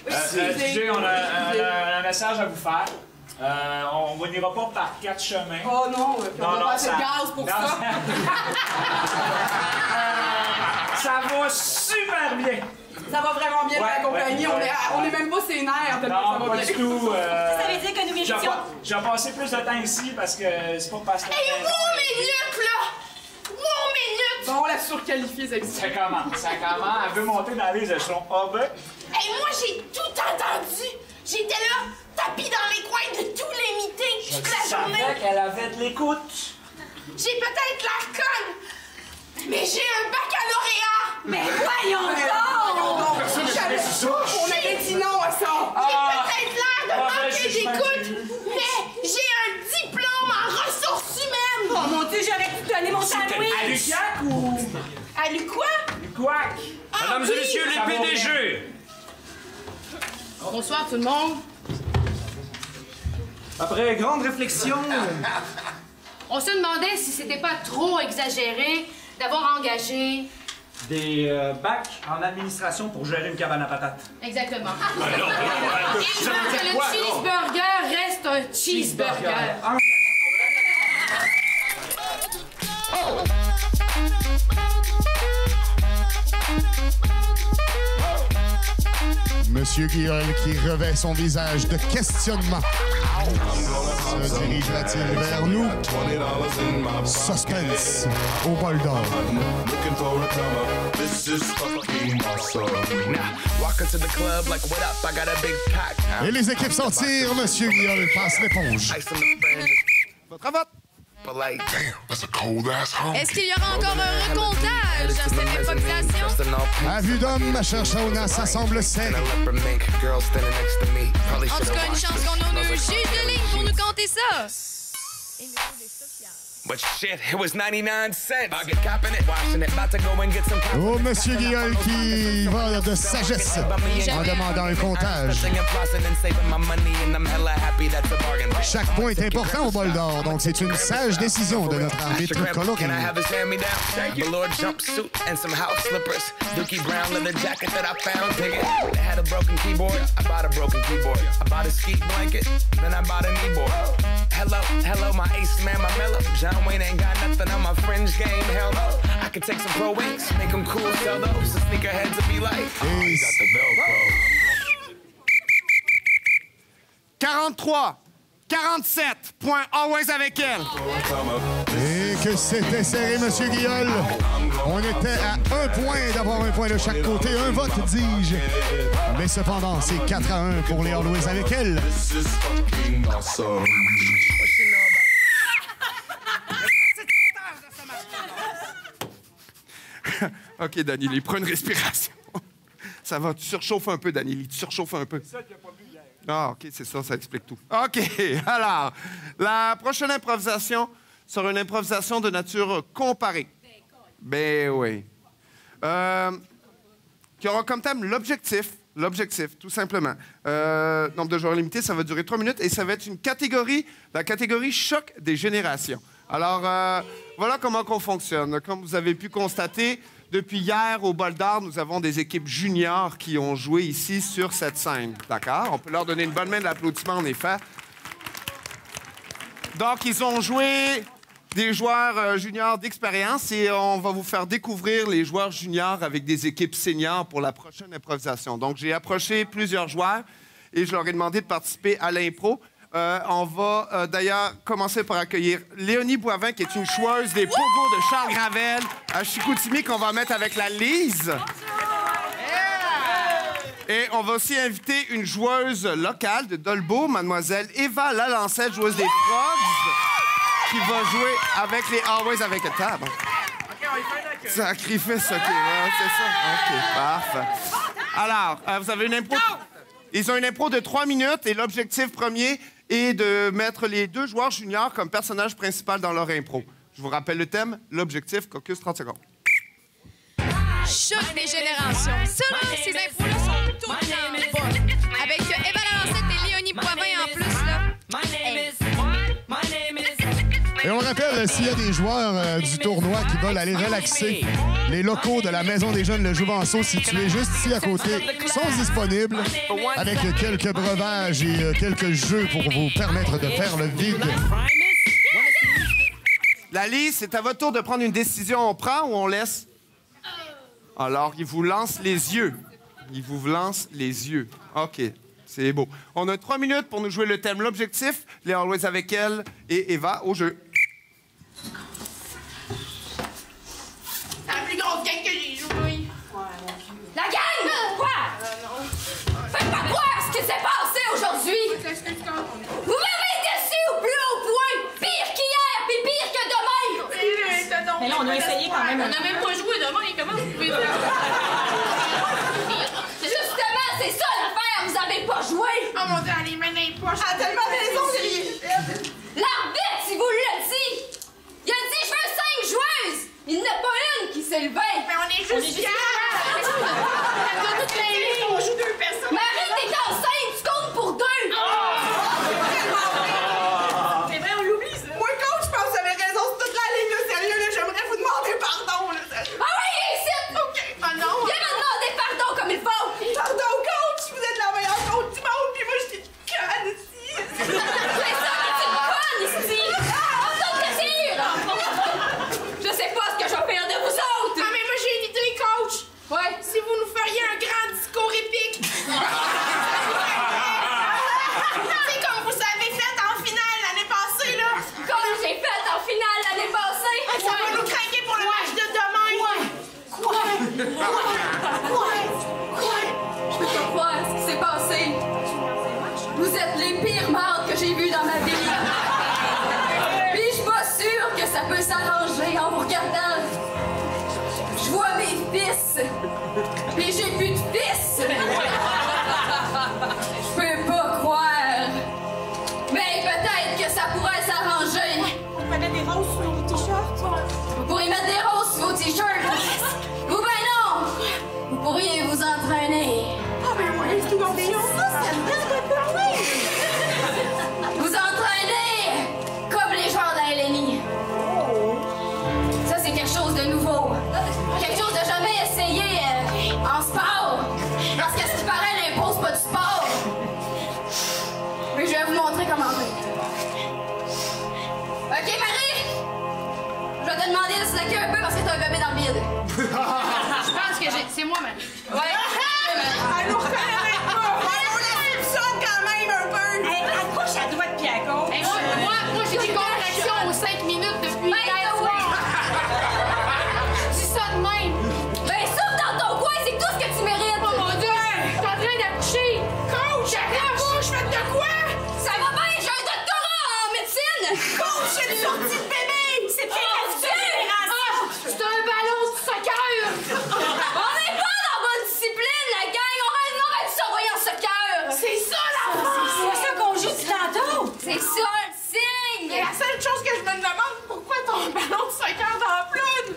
DJ, on a un message à vous faire. On n'ira pas par 4 chemins. Oh non, puis on va pas assez de gaz pour ça. Ça va super bien. Ça va vraiment bien, la compagnie. On est même pas ses nerfs. Non, ça va pas bien. du tout. Ça veut dire que nous méritions. J'ai passé plus de temps ici parce que c'est pas parce que... Hey, wow, minute, là! Wow, minute! Bon, la surqualifiée, ça existe. Ça commence. Elle veut monter dans les échelons. Ah ben... Hey, moi, j'ai tout entendu! J'étais là, tapis dans les coins de tous les meetings toute la journée. Je savais qu'elle avait de l'écoute. J'ai peut-être l'air conne, mais j'ai un baccalauréat! Mais voyons donc! Personne n'a jamais dit ça. On avait dit non à ça. J'ai peut-être l'air de manquer d'écoute, mais j'ai un diplôme en ressources humaines! Oh mon Dieu, j'aurais pu te donner mon sandwich! À l'UQAC ou... À quoi? l'UQAC. Mesdames et messieurs, les PDG. Bonsoir tout le monde. Après grande réflexion... On se demandait si c'était pas trop exagéré d'avoir engagé... Des bacs en administration pour gérer une cabane à patates. Exactement. Et Et que le cheeseburger reste un cheeseburger. Monsieur Guillaume qui revêt son visage de questionnement se dirigera-t-il vers nous? Suspense au bol d'or. Et les équipes s'en tirent. Monsieur Guillaume passe l'éponge. Votre vote. Est-ce qu'il y aura encore un recomptage dans cette improvisation? À vue d'homme, ma chère Shauna, ça semble serré. En tout cas, une chance qu'on a un juge de ligne pour nous compter ça. But shit, it was 99 cents. I'll get copping it, washing it, about to go and get some coffee. Oh, Monsieur Guillaume qui va de sagesse en demandant un comptage. Chaque point est important au bol d'or, donc c'est une sage décision de notre arbitre coloré. Can I have his hand-me-down? Velour jumpsuit and some house slippers. Dookie brown leather jacket that I found. Dig it. They had a broken keyboard. I bought a broken keyboard. I bought a ski blanket. Then I bought a kneeboard. Hello, my ace man, my mellow. John Wayne ain't got nothing on my fringe game. Hell no. I could take some pro wings, make them cool, sell those. The sneakerheads will be like, oh, you got the Velcro. 43, 47, point always avec elle. Et que c'était serré, Monsieur Guillaume. On était à un point d'avoir un point de chaque côté. Un vote, dis-je. Mais cependant, c'est 4-1 pour les Always avec elle. OK, Danny, prends une respiration. Ça va, tu surchauffes un peu, Danny, tu surchauffes un peu. Ah, OK, c'est ça, ça explique tout. OK, alors, la prochaine improvisation sera une improvisation de nature comparée. Ben oui. Qui aura comme thème l'objectif, tout simplement. Nombre de joueurs limité, ça va durer 3 minutes et ça va être une catégorie, la catégorie choc des générations. Alors, voilà comment on fonctionne. Comme vous avez pu constater, depuis hier, au Bol d'Or, nous avons des équipes juniors qui ont joué ici sur cette scène. D'accord? On peut leur donner une bonne main d'applaudissement, en effet. Donc, ils ont joué des joueurs juniors d'expérience et on va vous faire découvrir les joueurs juniors avec des équipes seniors pour la prochaine improvisation. Donc, j'ai approché plusieurs joueurs et je leur ai demandé de participer à l'impro. On va d'ailleurs commencer par accueillir Léonie Boivin, qui est une joueuse des Pogos de Charles Gravel à Chicoutimi, qu'on va mettre avec la Lise. Et on va aussi inviter une joueuse locale de Dolbeau, mademoiselle Eva Lalancette, joueuse des Frogs, qui va jouer avec les Always avec la table. Sacrifice, OK, ouais, c'est ça. OK, parfait. Alors, vous avez une impro... Ils ont une impro de 3 minutes et l'objectif premier est de mettre les 2 joueurs juniors comme personnage principal dans leur impro. Je vous rappelle le thème, l'objectif, caucus 30 secondes. choc des générations. Ça, là, ces infos-là sont tout le temps pas. Avec Eva Lancette et Léonie Poivin en plus, là. Hey. Et on rappelle, s'il y a des joueurs du tournoi qui veulent aller relaxer, les locaux de la Maison des Jeunes Le Jouvenceau, situés juste ici à côté, sont disponibles avec quelques breuvages et quelques jeux pour vous permettre de faire le vide. Lali, c'est à votre tour de prendre une décision. On prend ou on laisse? Alors, il vous lance les yeux. Il vous lance les yeux. OK. C'est beau. On a 3 minutes pour nous jouer le thème. L'objectif, les Always avec elle et Eva au jeu. C'est la plus grosse gang que j'ai jouée. La gang! Quoi? Faites pas croire ce qui s'est passé aujourd'hui! Vous m'avez déçu au plus haut point! Pire qu'hier, puis pire que demain! Mais là, on a essayé quand même. On n'a même pas joué demain. Comment vous pouvez dire? Justement, c'est ça l'affaire! Vous avez pas joué! Oh mon Dieu, elle est mains dans les poches. Elle a tellement raison, L'arbitre, il vous l'a dit! Il a dit, je veux 5 joueuses! Il n'y en a pas une qui s'est levée! Mais on est juste fiers! On joue 2 personnes! Marie, t'es enceinte! Tu comptes pour 2! C'est vrai, on l'oublie, ça! Moi, coach, je pense que vous avez raison. C'est toute la ligne, là, sérieux, là. J'aimerais vous demander pardon, là, sérieux. Ah oui, ici! OK. Ah non! Viens me demander pardon comme il faut! Pardon, coach! Vous êtes la meilleure coach du monde, puis moi, je suis conne ici. C'est ça que tu me connes ici! On donne plaisir! Je sais pas ce que je vais faire de vous autres! Ah, mais moi, j'ai une idée, coach! Ouais? Si vous nous feriez un grand discours épique! C'est comme vous avez fait en finale l'année passée, là! Comme j'ai fait en finale l'année passée! Ça va nous craquer pour le match de demain! Quoi? Je peux pas croire ce qui s'est passé! Vous êtes les pires mardes que j'ai vues dans ma vie! Puis je suis pas sûre que ça peut s'arranger en vous regardant! Je vois mes fils! Puis j'ai plus de fils! Je peux pas croire! Mais peut-être que ça pourrait s'arranger! On prenait des roses sur nos t-shirts. Vous pourriez mettre des roses sur vos t-shirts! Ou ben non! Vous pourriez vous entraîner! Ah, ben moi, c'est une option. Ça me donne de parler. Vous entraîner comme les joueurs d'Alénie. Ça, c'est quelque chose de nouveau. Quelque chose de jamais essayé en sport. Parce que ce qui paraît n'impose pas du sport. Mais je vais vous montrer comment faire. OK, Marie? Je vais te demander de se laquer un peu parce que t'as un bébé dans le vide. Je pense que c'est moi, Marie. Ouais. Elle nous reconnaît pas. On la soupçonne quand même un peu. Elle couche à droite puis à gauche. Hey, moi j'ai des contractions aux 5 minutes depuis 15 soirs. Dis ça de même. Ben, souffle dans ton coin, c'est tout ce que tu mérites. Oh mon Dieu, je suis en train d'accoucher. Coach, accroche, faites de quoi? Ça va bien, j'ai un doctorat en médecine. Coach, j'ai une sortie de bébé. C'est peut-être la future génération. C'est un ballon de soccer. On n'est pas dans bonne discipline, la gang. On aurait dû s'envoyer en soccer. C'est ça, la C'est ça qu'on joue du tantôt. C'est ça le signe. Mais la seule chose que je me demande, pourquoi ton ballon de soccer dans la ploune?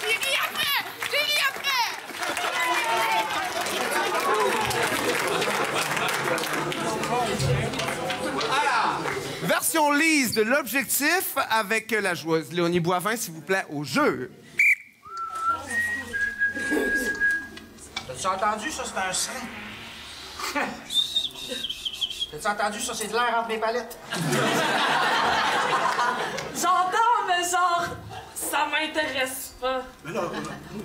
J'ai ri après! J'ai ri après! Alors, version lise de l'objectif avec la joueuse Léonie Boivin, s'il vous plaît, au jeu. T'as-tu entendu, ça, c'est un sein? T'as-tu entendu, ça, c'est de l'air entre mes palettes? J'entends, mais genre, ça m'intéresse pas. Mais là,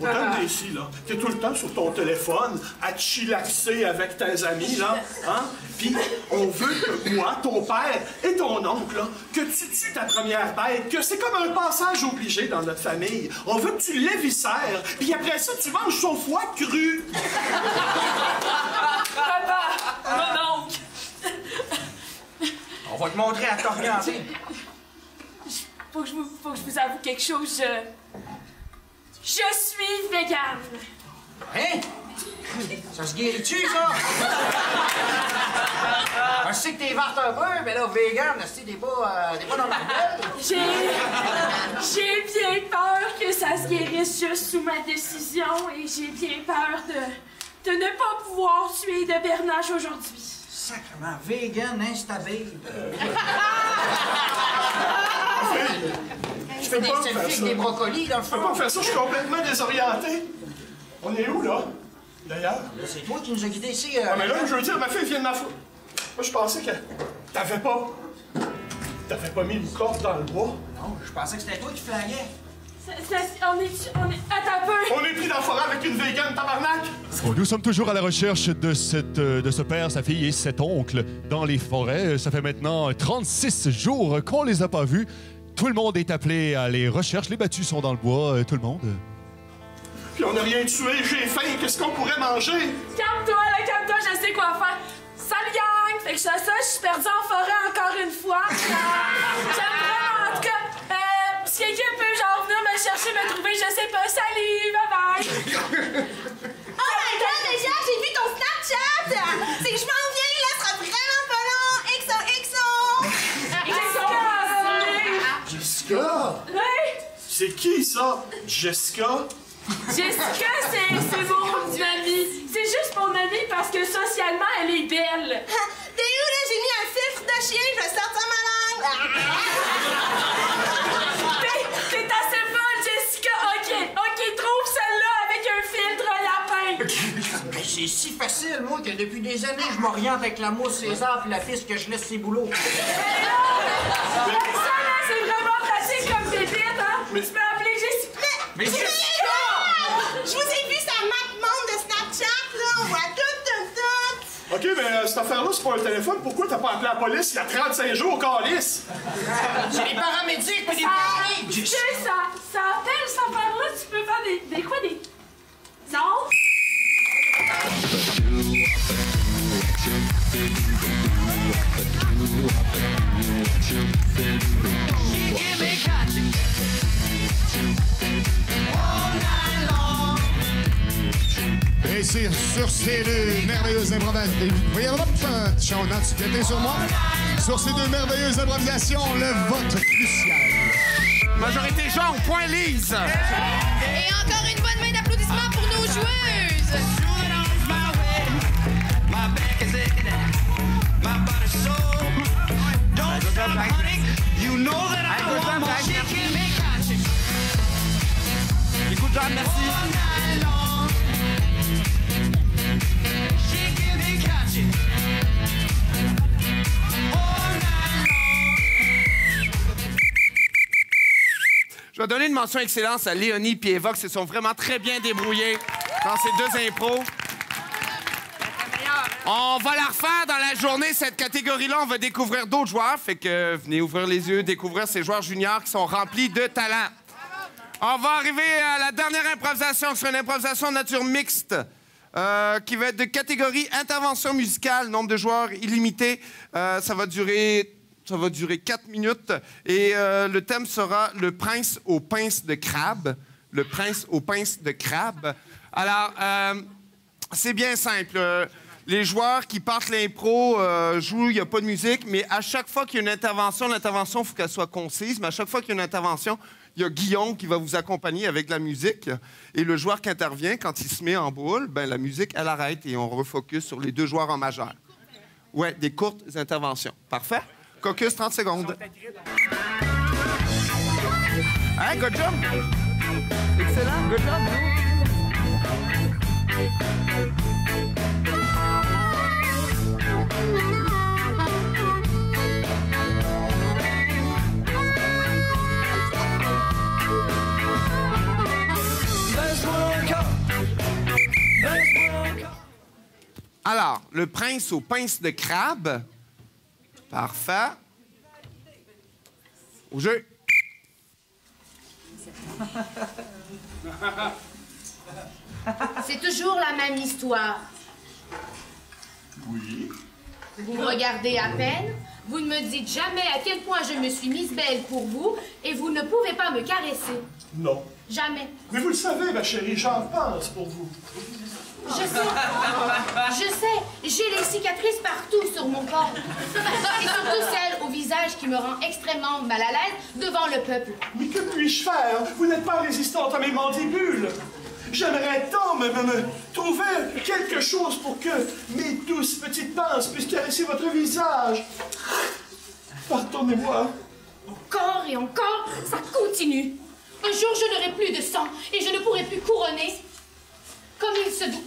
autant d'ici, là, t'es tout le temps sur ton téléphone à te chillaxer avec tes amis, là, hein? Puis on veut que moi, ton père et ton oncle, là, que tu tues ta première bête, que c'est comme un passage obligé dans notre famille. On veut que tu l'éviscères, puis après ça, tu manges son foie cru. Papa, mon oncle. On va te montrer à t'orienter. Faut que je vous avoue quelque chose. Je suis végane. Hein? Ça se guérit-tu, ça? Je sais que t'es verte un peu, mais là, vegan, t'es pas dans ma gueule. J'ai bien peur que ça ça se guérisse juste sous ma décision et j'ai bien peur de ne pas pouvoir tuer de Bernache aujourd'hui. Sacrement, vegan, instabile. Je fais des selfies avec des brocolis dans le Je peux pas faire ça, je suis complètement désorienté. On est où, là? D'ailleurs? C'est toi qui nous as guidés ici. Ah, mais là, je veux dire, ma fille vient de ma faute. Moi, je pensais que t'avais pas mis une corde dans le bois. Non, je pensais que c'était toi qui flinguais. On est... Attends un peu! On est pris dans la forêt avec une vegan, tabarnak! Nous sommes toujours à la recherche de ce père, sa fille et cet oncle dans les forêts. Ça fait maintenant 36 jours qu'on les a pas vus. Tout le monde est appelé à les recherches. Les battus sont dans le bois, tout le monde. Puis on n'a rien tué, j'ai faim, qu'est-ce qu'on pourrait manger? Calme-toi, là, calme-toi, je sais quoi faire. Salut, gang! Fait que ça, je suis perdue en forêt encore une fois. J'aime vraiment, en tout cas. Si quelqu'un peut, genre, venir me chercher, me trouver, je sais pas. Salut, bye-bye! Oh my god, déjà, j'ai vu ton Snapchat! C'est que je m'en viens, là, ça sera vraiment pas long! XO! Jessica! Oui? C'est qui, ça? Jessica? Jessica, c'est mon amie. C'est juste mon amie parce que socialement, elle est belle. T'es où, là? J'ai mis un filtre de chien, je vais sortir ma langue! T'es assez folle, Jessica! OK, trouve celle-là avec un filtre lapin! Mais c'est si facile, moi, que depuis des années, je m'oriente avec la mousse César puis la fille que je laisse ses boulots. Ça, là, c'est vraiment pratique comme bébite, hein? Tu peux appeler Jessica. Mais Jessica! Je vous ai vu sa map monde de Snapchat, là. On voit tout. OK, mais cette affaire-là, c'est pas un téléphone. Pourquoi t'as pas appelé la police il y a 35 jours, calice? C'est les paramédics, mais des Tu sais, ça appelle cette affaire-là. Tu peux faire des quoi? Des... Non? Et c'est sur ces deux merveilleuses improvisations. Voyez, Shauna, tu t'étais sur moi? Sur ces deux merveilleuses improvisations, le vote crucial. Majorité jaune, point Lise. Et encore une bonne main d'applaudissements pour nos joueuses. Écoute, John, merci. Je vais donner une mention excellence à Léonie et Evox. Ils sont vraiment très bien débrouillés dans ces deux impros. On va la refaire dans la journée, cette catégorie-là. On va découvrir d'autres joueurs. Fait que venez ouvrir les yeux, découvrir ces joueurs juniors qui sont remplis de talent. On va arriver à la dernière improvisation. C'est une improvisation de nature mixte qui va être de catégorie intervention musicale, nombre de joueurs illimité. Ça va durer 4 minutes. Et le thème sera le prince aux pinces de crabe. Le prince aux pinces de crabe. Alors, c'est bien simple. Les joueurs qui partent l'impro jouent, il n'y a pas de musique, mais à chaque fois qu'il y a une intervention, l'intervention, il faut qu'elle soit concise, mais à chaque fois qu'il y a une intervention, il y a Guillaume qui va vous accompagner avec la musique. Et le joueur qui intervient, quand il se met en boule, ben, la musique, elle arrête et on refocus sur les deux joueurs en majeur. Ouais, des courtes interventions. Parfait? Caucus, 30 secondes. Hein, good job! Excellent, good job! Alors, le prince aux pinces de crabe. Parfait. Au jeu. C'est toujours la même histoire. Oui. Vous me regardez à peine, Vous ne me dites jamais à quel point je me suis mise belle pour vous et vous ne pouvez pas me caresser. Non. Jamais. Mais vous le savez, ma chérie, j'en pense pour vous. Je sais, j'ai les cicatrices partout sur mon corps. Et surtout celle au visage qui me rend extrêmement mal à l'aise devant le peuple. Mais que puis-je faire? Vous n'êtes pas résistante à mes mandibules. J'aimerais tant me trouver quelque chose pour que mes douces petites pinces puissent caresser votre visage. Pardonnez-moi. Encore et encore, ça continue. Un jour, je n'aurai plus de sang et je ne pourrai plus couronner comme il se doit.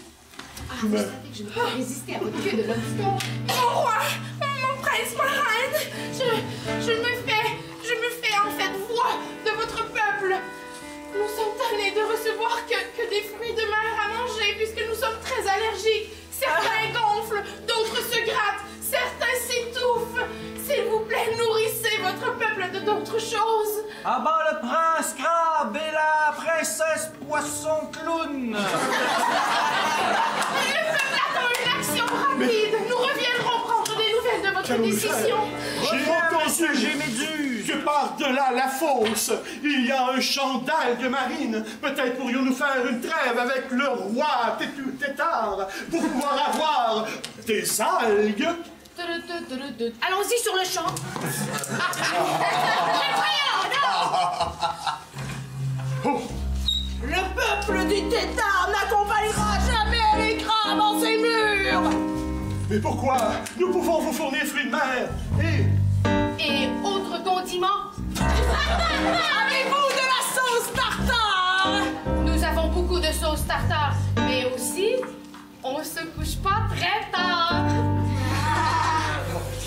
Ah, vous savez que je ne peux pas résister à votre queue de lobster. Mon roi, mon prince, ma reine, je me fais en fait voix de votre peuple. Nous sommes tannés de recevoir que des fruits de mer à manger puisque nous sommes très allergiques. Certains gonflent, d'autres se grattent, certains s'étouffent. S'il vous plaît, nourrissez votre peuple de d'autres choses. À bas le prince crabe et la princesse poisson clown. Le peuple attend une action rapide. Nous reviendrons prendre des nouvelles de votre décision. J'ai entendu que par-delà la fosse, il y a un champ d'algues marines. Peut-être pourrions-nous faire une trêve avec le roi Tétard pour pouvoir avoir des algues. Allons-y sur le champ. Le peuple du Tétard n'accompagnera jamais les crabes en ses murs. Mais pourquoi? Nous pouvons vous fournir fruits de mer et autres condiments. Avez-vous de la sauce tartare? Nous avons beaucoup de sauce tartare, mais aussi, on se couche pas très tard.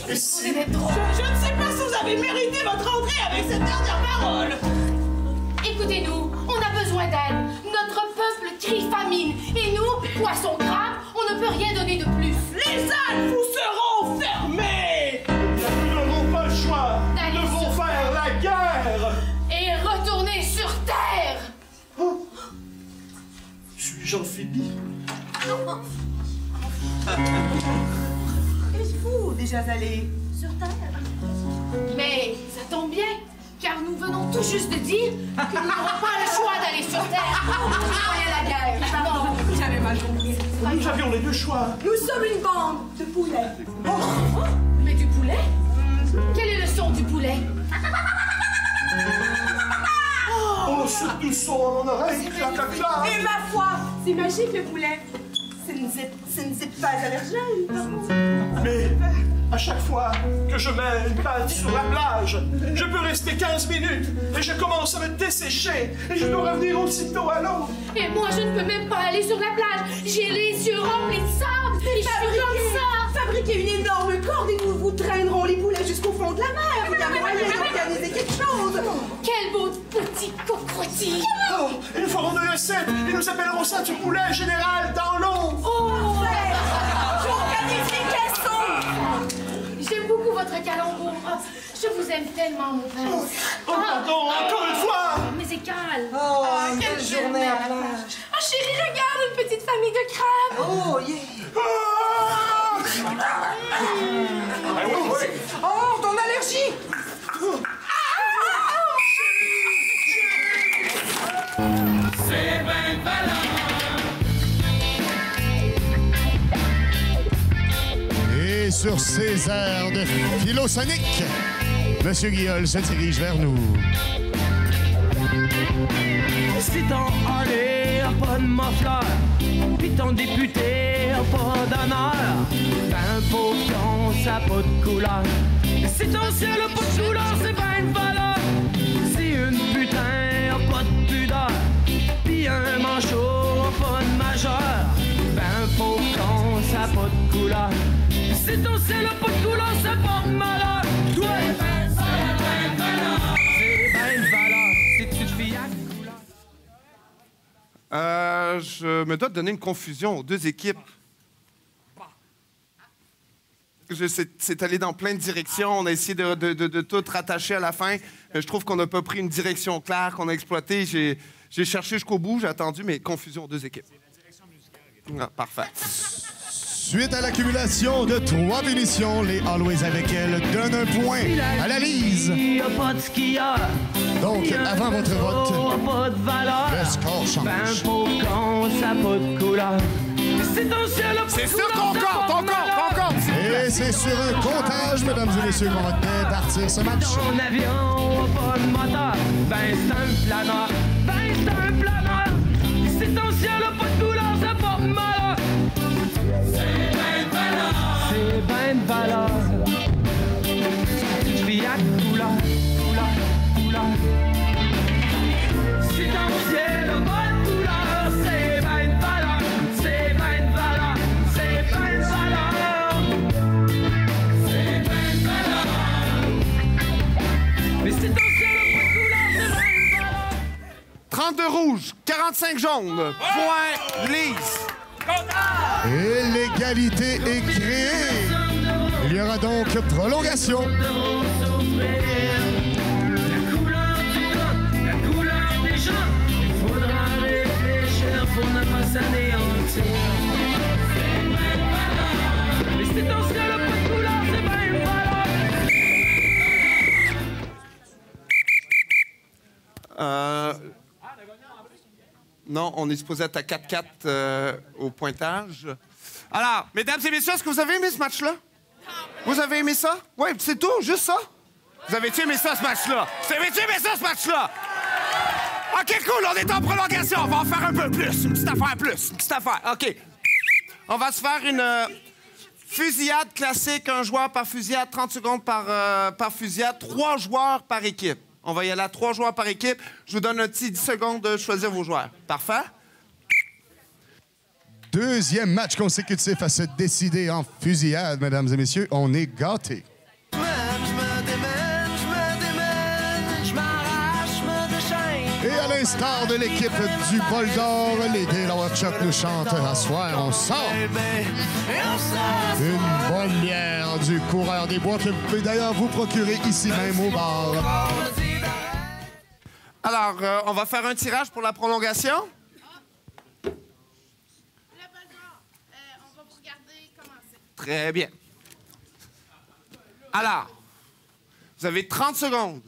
Et si... Je ne sais pas si vous avez mérité votre entrée avec cette dernière parole. Écoutez-nous, on a besoin d'aide. Notre peuple crie famine. Et nous, poissons crabes, on ne peut rien donner de plus. Les algues vous seront fermées. Nous n'aurons pas le choix. Nous devons faire la guerre. Et retourner sur Terre. Oh. Suis-je amphibie? Êtes-vous déjà allé sur Terre? Mais ça tombe bien, car nous venons tout juste de dire que nous n'aurons pas le choix d'aller sur Terre. Voyez la guerre. Pardon, j'avais mal compris. Nous avions les deux choix. Nous sommes une bande de poulets. Oh, mais du poulet? Quel est le son du poulet? Oh, surtout son à mon oreille, clac, clac, clac. Et ma foi, c'est magique le poulet. Ce n'est pas allergène, par contre. Mais à chaque fois que je mets une patte sur la plage, je peux rester 15 minutes et je commence à me dessécher et je dois revenir aussitôt à l'eau. Et moi, je ne peux même pas aller sur la plage. J'ai les yeux remplis de sable. Et je suis comme ça. Fabriquez une énorme corde et nous vous traînerons les poulets jusqu'au fond de la mer. Il y a moyen d'organiser quelque chose. Quel beau petit cocotier. Oh, une fois on a le 7 et nous appellerons ça du poulet général dans l'eau. Oh, j'organise les caissons. J'aime beaucoup votre calembour. Je vous aime tellement, mon prince. Oh, pardon, encore une fois. Mais c'est calme. Oh, quelle journée à la plage. Oh chérie, regarde, une petite famille de crabes. Oh, yeah. Oh, ton allergie. C'est ben Et sur ces airs de philosonique, Monsieur Guillaume se dirige vers nous. Si ton Harley a pas de muffler, pis ton député a pas d'honneur, ben pauvre con, ça a pas de couleur. Si ton ciel a pas de couleur, c'est ben une valeur. Si une putain a pas de pudeur, pis un manchot a pas de majeur, ben pauvre con, ça a pas de couleur. Si ton ciel a pas de couleur, c'est pas de malheur. Toi, c'est ben valeur. C'est ben une valeur. Si tu te fies à Je me dois de donner une confusion aux deux équipes. C'est allé dans plein de directions. On a essayé de tout rattacher à la fin. Je trouve qu'on n'a pas pris une direction claire, qu'on a exploité. J'ai cherché jusqu'au bout, j'ai attendu, mais confusion aux deux équipes. Ah, parfait. Suite à l'accumulation de 3 punitions, les Always avec elle donnent un point à la Lise. Donc, avant votre vote, le score change. C'est sûr qu'on compte, on compte. Et c'est sur un comptage, mesdames et messieurs, qu'on va départir ce match. Mon avion, pas de moteur, ben c'est un planeur, C'est ton ciel, pas de couleur, ça porte malheur. C'est ben de valeur. C'est ben de valeur. Je vis à couleur. C'est ton ciel, pas de couleur, c'est ben de valeur. C'est ben de valeur. C'est ben de valeur. C'est ben de valeur. Mais c'est ton ciel, pas de couleur, c'est ben de valeur. 32 rouges, 45 jaunes. Point Lise. Et l'égalité est créée. Il y aura donc prolongation. La couleur des gens, il faudra réfléchir pour ne pas s'anéantir. Mais c'est dans ce cas-là, pas de couleur, c'est pas une valeur. Non, on est supposé être à 4-4 au pointage. Alors, mesdames et messieurs, est-ce que vous avez aimé ce match-là? Vous avez aimé ça? Oui, c'est tout, juste ça? Vous avez-tu aimé ça, ce match-là? Vous avez-tu aimé ça, ce match-là? OK, cool, on est en prolongation. On va en faire un peu plus. Une petite affaire plus. Une petite affaire. OK. On va se faire une fusillade classique, un joueur par fusillade, 30 secondes par fusillade, 3 joueurs par équipe. On va y aller à 3 joueurs par équipe. Je vous donne un petit 10 secondes de choisir vos joueurs. Parfait? Deuxième match consécutif à se décider en fusillade, mesdames et messieurs. On est gâtés. Et à l'instar de l'équipe du Bol d'Or, les Gaylord Chuck nous chantent « À soir, on sort ». Une bonne bière du Coureur des Bois que vous pouvez d'ailleurs vous procurer ici même au bar. Alors, on va faire un tirage pour la prolongation. Très bien. Alors, vous avez 30 secondes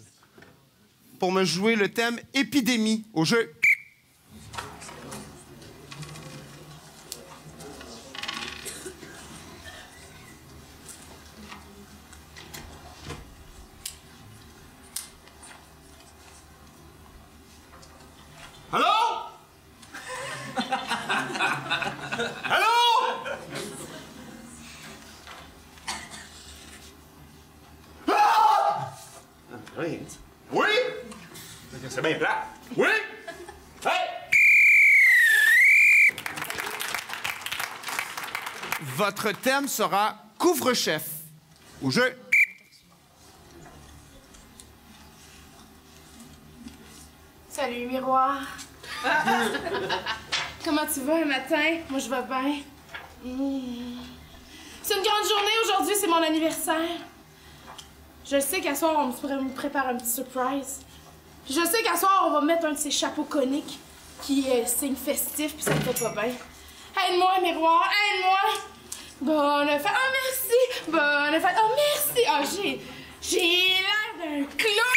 pour me jouer le thème épidémie au jeu. Allô? Allô? Oui. Oui? C'est bien plat. Oui? Hey! Votre thème sera couvre-chef au jeu. Salut, miroir. Comment tu vas un matin? Moi, je vais bien. C'est une grande journée aujourd'hui, c'est mon anniversaire. Je sais qu'à soir, on me prépare un petit surprise. Puis je sais qu'à soir, on va mettre un de ces chapeaux coniques qui signe festif, puis ça me fait pas bien. Aide-moi, miroir, aide-moi! Bonne fête! Oh, merci! Bonne fête! Oh, merci! Oh, j'ai l'air d'un clown!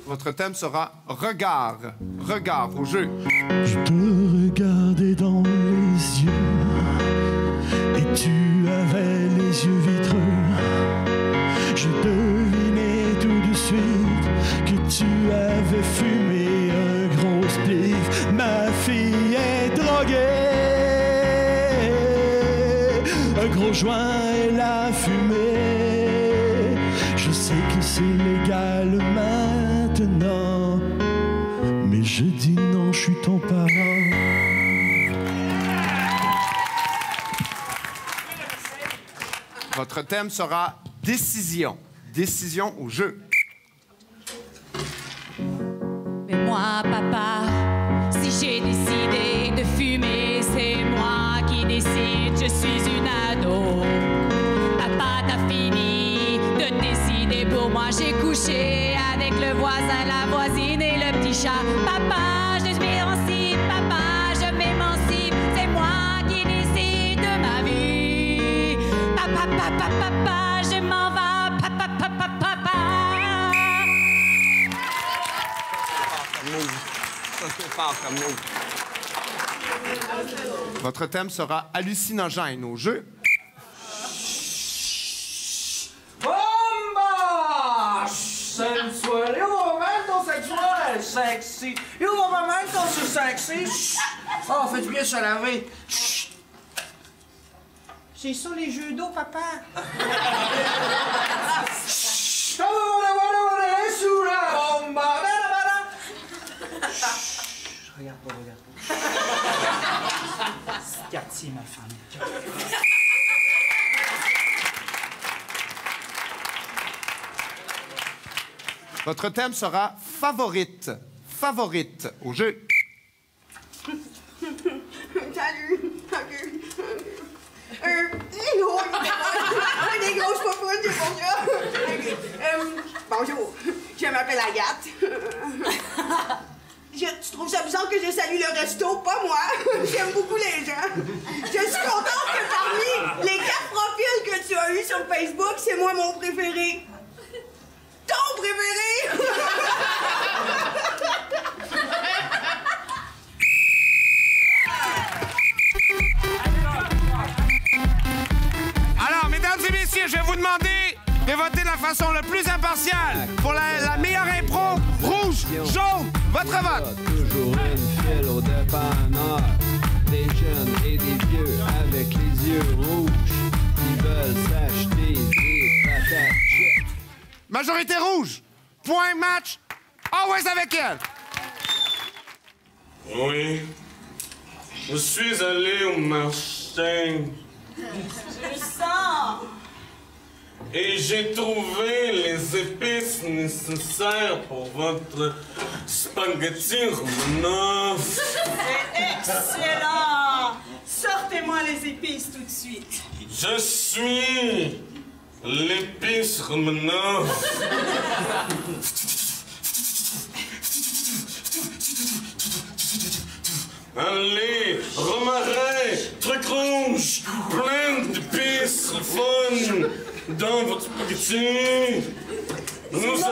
Votre thème sera regard. Regard au jeu. Je te regardais dans les yeux et tu avais les yeux vitreux. Je devinais tout de suite que tu avais fumé un gros spliff. Ma fille est droguée, un gros joint elle a fumé. Je sais que c'est légal maintenant, mais je dis non, je suis ton parent. Votre thème sera décision. Décision au jeu. Mais moi, papa, si j'ai décidé de fumer, c'est moi qui décide, je suis une ado. Papa, t'as fini de décider pour moi, j'ai couché avec le voisin, la voisine et le petit chat. Papa, je m'émancipe, papa, je m'émancipe. C'est moi qui décide de ma vie. Papa, papa, papa, je m'en vais. Papa, papa, papa. Votre thème sera hallucinogène au jeu. Bomba! Sensuel. Yo, momento sexual. Sexy. Yo, momento sexy. Oh, faites bien se laver. C'est ça, les jeux d'eau, papa? Bomba! Regarde pas, regarde pas. C'est quartier, ma femme. Votre thème sera favorite. Favorite au jeu. Salut. Des grosses popounes, c'est pour ça. Bonjour, je m'appelle Agathe. Tu trouves ça bizarre que je salue le resto? Pas moi. J'aime beaucoup les gens. Je suis contente que parmi les 4 profils que tu as eus sur Facebook, c'est moi mon préféré. Ton préféré? Alors, mesdames et messieurs, je vais vous demander de voter de la façon la plus impartiale pour la meilleure impro. Rouge, jaune, votre vote. Toujours une file au dépanneur. Des jeunes et des vieux avec les yeux rouges. Ils veulent s'acheter des patates chips. Majorité rouge. Point match. Always avec elle. Oui. Je suis allé au marché. Je sens. Et j'ai trouvé les épices nécessaires pour votre spaghetti romanoff. C'est excellent. Sortez-moi les épices tout de suite. Je suis l'épice romanoff. Allez, romarin, truc rouge, plein d'épices, le fun dans votre spaghetti. Nous